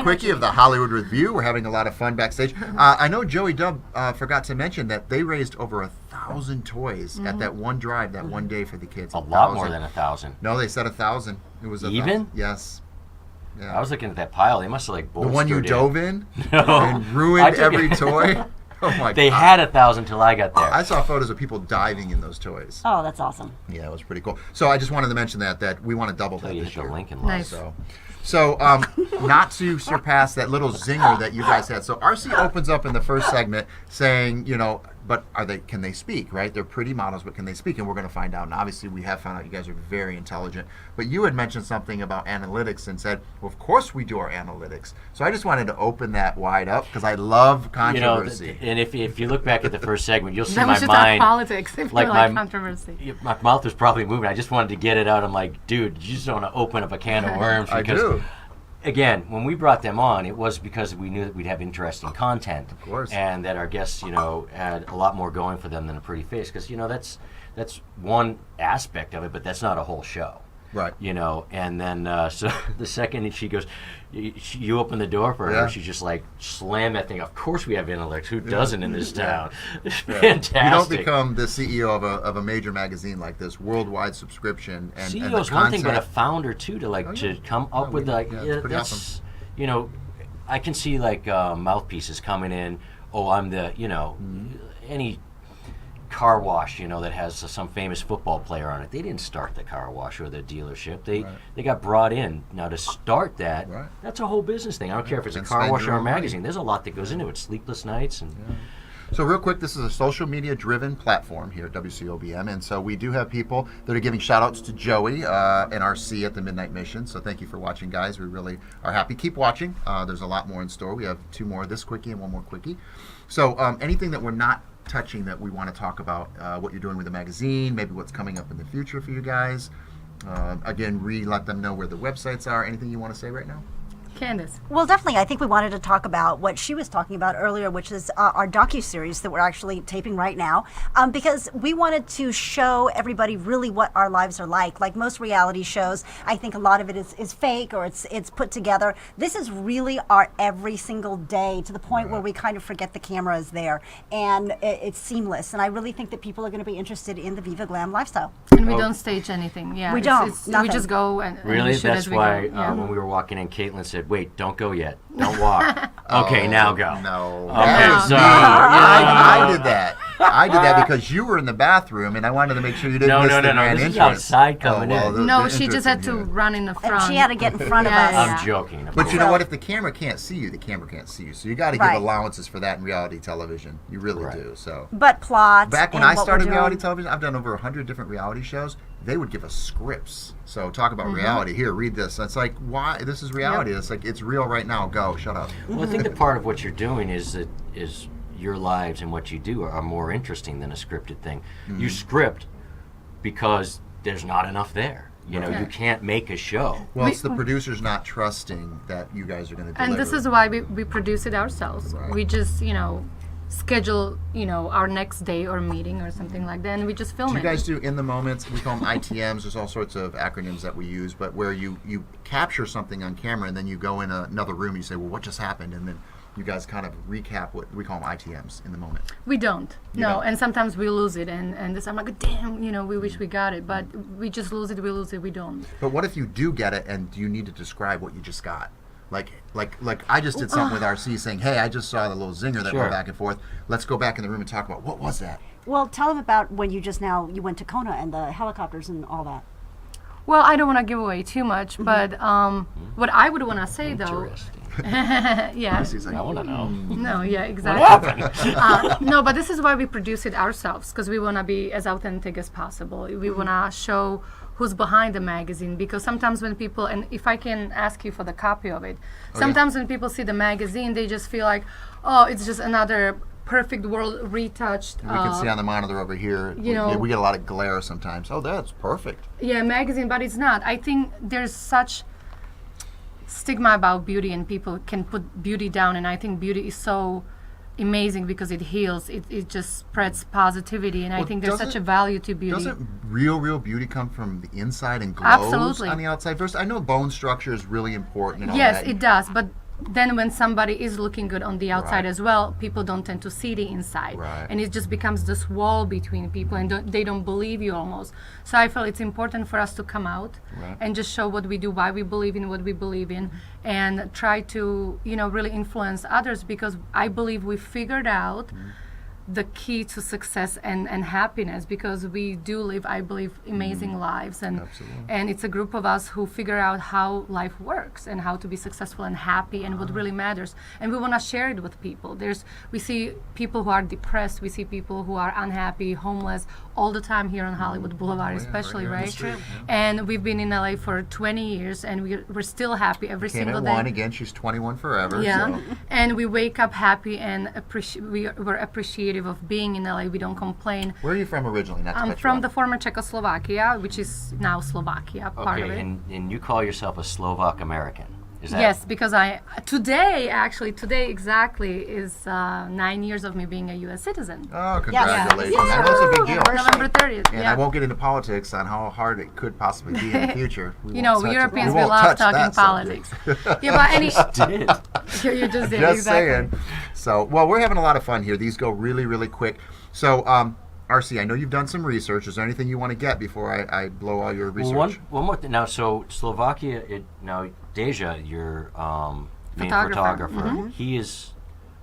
quickie of the Hollywood Review. We're having a lot of fun backstage. I know Joey Dub forgot to mention that they raised over 1,000 toys at that one drive, that one day for the kids. A lot more than 1,000. No, they said 1,000. It was even? Yes. Yeah. I was looking at that pile. They must have like bolstered the one you it. dove in No. and ruined every toy. Oh my God. They had 1,000 till I got there. I saw photos of people diving in those toys. Oh, that's awesome. Yeah, it was pretty cool. So I just wanted to mention that we want to double that you this hit the year. Lincoln line. Nice. So not to surpass that little zinger that you guys had. So RC opens up in the first segment saying, but can they speak, right? They're pretty models, but can they speak? And we're going to find out. And obviously we have found out you guys are very intelligent. But you had mentioned something about analytics and said, well, of course we do our analytics. So I just wanted to open that wide up because I love controversy. And if you look back at the first segment, you'll see Then we my should mind. talk politics if like you like my- controversy. My mouth was probably moving. I just wanted to get it out. I'm like, dude, you just don't want to open up a can of worms. I Because, do. again, when we brought them on, it was because we knew that we'd have interesting content. Of course. And that our guests, had a lot more going for them than a pretty face. Because, that's one aspect of it, but that's not a whole show. Right. And then so the second she goes, you open the door for her, Yeah. she just like slammed that thing. Of course we have intellects. Who doesn't in this town? It's Yeah. fantastic. You don't become the CEO of a major magazine like this, worldwide subscription. And CEO is the one thing, but a content. founder too, to come up with it's pretty that's awesome. I can see like mouthpieces coming in. Oh, I'm the any car wash that has some famous football player on it. They didn't start the car wash or the dealership. They got brought in. Now to start that, Right. that's a whole business thing. I don't care if it's a And car spend wash your or a own money. magazine. There's a lot that goes into it. Sleepless nights and. So real quick, this is a social media driven platform here at WCOBM, and so we do have people that are giving shout outs to Joey and RC at the Midnight Mission. So thank you for watching, guys. We really are happy. Keep watching. There's a lot more in store. We have 2 more of this quickie and 1 more quickie. So anything that we're not touching that we want to talk about, what you're doing with the magazine, maybe what's coming up in the future for you guys. Again, let them know where the websites are. Anything you want to say right now? Candace. Well, definitely. I think we wanted to talk about what she was talking about earlier, which is our docuseries that we're actually taping right now, because we wanted to show everybody really what our lives are like. Like most reality shows, I think a lot of it is fake or it's put together. This is really our every single day, to the point where we kind of forget the camera is there, and it's seamless. And I really think that people are going to be interested in the Viva Glam lifestyle. And we don't stage anything. Yeah, We don't. We Nothing. just go and Really? we shoot That's as we why go. Yeah. when we were walking in, Caitlin said, wait, don't go yet. Don't walk. Okay, now go. No. Okay, That was so, me. yeah. I did that. I did that because you were in the bathroom, and I wanted to make sure you didn't miss the grand This is entrance. outside coming in. No, the she just entrance had in to here. run in the front. And she had to get in front of Yeah, us. yeah. I'm joking. But you know So- what? If the camera can't see you, the camera can't see you. So you got to give Right. allowances for that in reality television. You really Right. do. So But plot. back when and I what we're started doing. reality television, I've done over 100 different reality shows. They would give us scripts. So talk about reality. Here, read this. It's like, why? This is reality. It's like, it's real right now. Go. Shut up. Well, I think that part of what you're doing is your lives and what you do are more interesting than a scripted thing. You script because there's not enough there. You Right. can't make a show. Well, it's the producers not trusting that you guys are going to deliver. And this is why we produce it ourselves. Right. We just, schedule, our next day or meeting or something like that, and we just film Do it. you guys do in the moments? We call them ITMs. There's all sorts of acronyms that we use, but where you capture something on camera and then you go in another room and you say, well, what just happened? And then you guys kind of recap what we call them ITMs in the moment. We don't. You No, don't? and sometimes we lose it, and this, I'm like, damn, we wish we got it, but we just lose it, we don't. But what if you do get it and you need to describe what you just got? Like I just did something with RC saying, hey, I just saw the little zinger that Sure. went back and forth. Let's go back in the room and talk about what was that? Well, tell them about when you went to Kona and the helicopters and all that. Well, I don't want to give away too much, but what I would want to say, though, Interesting. yeah, RC's like, I want to know. no, yeah, What exactly. happened? No, but this is why we produce it ourselves, because we want to be as authentic as possible. We want to show who's behind the magazine, because sometimes when people, and if I can ask you for the copy of it, sometimes when people see the magazine, they just feel like, oh, it's just another perfect world retouched. we can see on the monitor over here. We get a lot of glare sometimes. Oh, that's perfect. Yeah, magazine, but it's not. I think there's such stigma about beauty, and people can put beauty down, and I think beauty is so amazing because it heals, it just spreads positivity, and I Well, think there's such a doesn't- value to beauty. Doesn't real beauty come from the inside and glows Absolutely. on the outside? First, I know bone structure is really important and all Yes, that. it does, but then when somebody is looking good on the outside Right. as well, people don't tend to see the inside. Right. And it just becomes this wall between people, and they don't believe you almost. So I feel it's important for us to come out Right. and just show what we do, why we believe in what we believe in, and try to, really influence others, because I believe we figured out the key to success and happiness, because we do live, I believe, amazing lives, and Absolutely. and it's a group of us who figure out how life works and how to be successful and happy and what really matters, and we want to share it with people. We see people who are depressed, we see people who are unhappy, homeless all the time here on Hollywood Boulevard, yeah, especially, right right? here on the street, And we've been in LA for 20 years, and we're still happy every Came single at day. one again. She's 21 forever. Yeah, So. and we wake up happy and we're appreciative of being in LA. We don't complain. Where are you from originally? Not to I'm cut you from off. the former Czechoslovakia, which is now Slovakia, part of Okay, it. and you call yourself a Slovak American. Is that Yes, because today exactly is 9 years of me being a U.S. citizen. Oh, congratulations. Yeah. I know it's a big deal. November 30th. And yeah. I won't get into politics on how hard it could possibly be in the future. We won't touch it. Europeans, We we won't love touch talking that politics. subject. Yeah, but did? you just did, Just exactly. saying. So, well, we're having a lot of fun here. These go really, really quick. So, RC, I know you've done some research. Is there anything you want to get before I blow all your research? Well, one more thing. Now, so Slovakia, now Deja, your main Photographer. photographer, he is.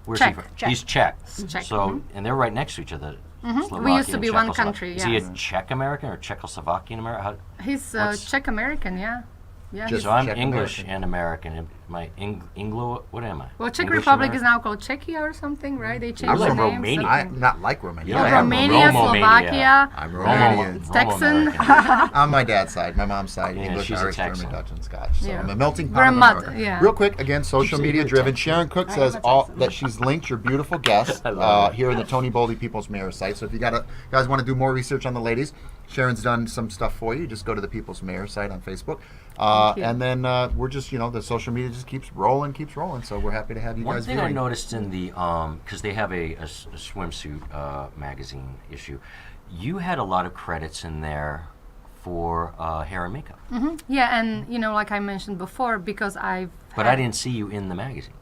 Where's Czech. he from? Czech. He's Czech. Czech, So, and they're right next to each other. Slovakia We used to and be one Czechoslovakia. country, Is he a yeah. Czech American or Czechoslovakian American? He's What's- Czech American, yeah. Yeah. Just- So I'm Czech English American. and American. Am I Anglo? What am I? Well, Czech English Republic is American? now called Czechia or something, right? They I'm changed the from name. Romania. something. Not like Romania. Yeah, I am Romania, Romania. Slovakia. I'm Romo, Romanian. Texan. Romo-American. On my dad's side, my mom's side, Yeah, English, she's a Irish, German, Texan. Dutch, and Scotch. So Yeah. I'm a melting We're pot a of mud, America. yeah. Real quick, again, social Keep saying media you're driven. Texan. Sharon Cook I says am a all Texan. that she's linked your beautiful guest I love it. here in the Tony Boldy People's Mirror site. So if you guys want to do more research on the ladies, Sharon's done some stuff for you. Just go to the People's Mirror site on Facebook. Thank you. And then we're just, the social media just keeps rolling. So we're happy to have you One guys thing I viewing. noticed in the because they have a swimsuit magazine issue, you had a lot of credits in there for hair and makeup, Yeah, and like I mentioned before, because I've but had- I didn't see you in the magazine.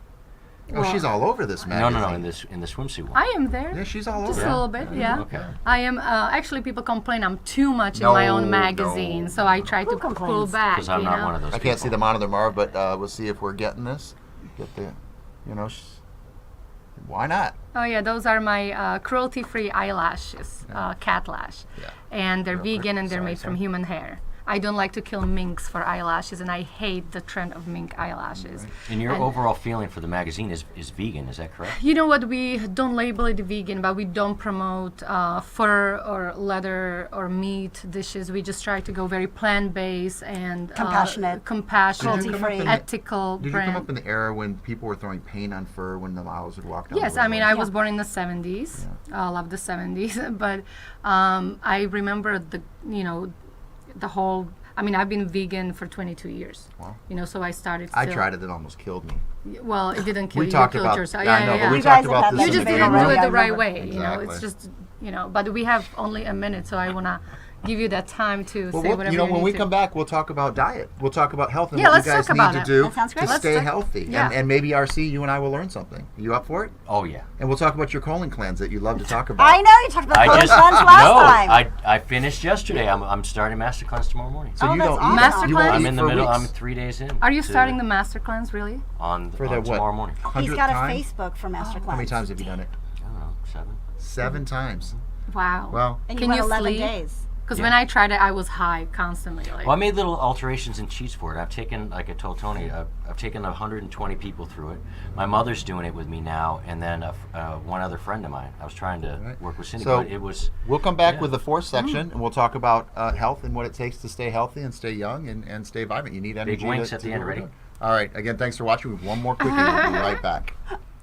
Oh, she's all over this magazine. No, in the swimsuit one. I am there. Yeah, she's all Just over. a little bit, yeah. Okay. I am. Actually, people complain I'm too much in my own No, magazine, no. so I try to pull complains? back. Because I'm not one of those. I can't see people. the monitor, Marv, but we'll see if we're getting this. Get the, why not? Oh yeah, those are my cruelty-free eyelashes, cat lash, Yeah. and they're Real quick. vegan and they're Sorry, made from sorry. human hair. I don't like to kill minks for eyelashes, and I hate the trend of mink eyelashes. And your And- overall feeling for the magazine is vegan. Is that correct? You know what? We don't label it vegan, but we don't promote fur or leather or meat dishes. We just try to go very plant-based and Compassionate. compassionate, Did you come up in the- ethical Did you brand. come up in the era when people were throwing paint on fur when the models would walk down? Yes, the I mean, runway? I was born in the 70s. I love the 70s. But I remember the whole, I mean, I've been vegan for 22 years. Wow. So I started I still- tried it. It almost killed me. Well, it didn't kill We you. talked you killed about. yourself. Yeah, I know, but we You talked guys have about had this. that You in just the debate didn't beginning. do it I the right remember. way. Exactly. It's just, but we have only a minute, so I want to give you that time to Well, say whatever you when need we to. come back, we'll talk about diet. We'll talk about health and Yeah, what let's you guys talk about need it. to do That sounds great. to Let's stay talk- healthy. yeah. And maybe RC, you and I will learn something. You up for it? Oh yeah. And we'll talk about your colon cleanse that you love to talk about. I know you talked about I colon just cleanse last no. time. I finished yesterday. I'm starting master cleanse tomorrow morning. So Oh, you that's don't awesome. eat. Master you won't cleanse? I'm eat in the for middle. weeks. I'm 3 days in. Are you to- starting the master cleanse, really? on For the what? tomorrow morning? I He's 100th got a time? Facebook for Master Cleanse. How many times have you done it? don't know, 7. 7 times. Wow. Well, And Can went you 11 sleep? days. Because Yeah. when I tried it, I was high constantly. Like, Well, I made little alterations and cheats for it. I've taken, like I told Tony, I've taken 120 people through it. My mother's doing it with me now, and then one other friend of mine. I was trying to Right. work with Cindy, So- but it was we'll come back Yeah. with the 4th section, and we'll talk about health and what it takes to stay healthy and stay young and stay vibrant. You need energy. winks to at the do end. what we're Ready? doing. All right. Again, thanks for watching. We have one more quickie. We'll be right back.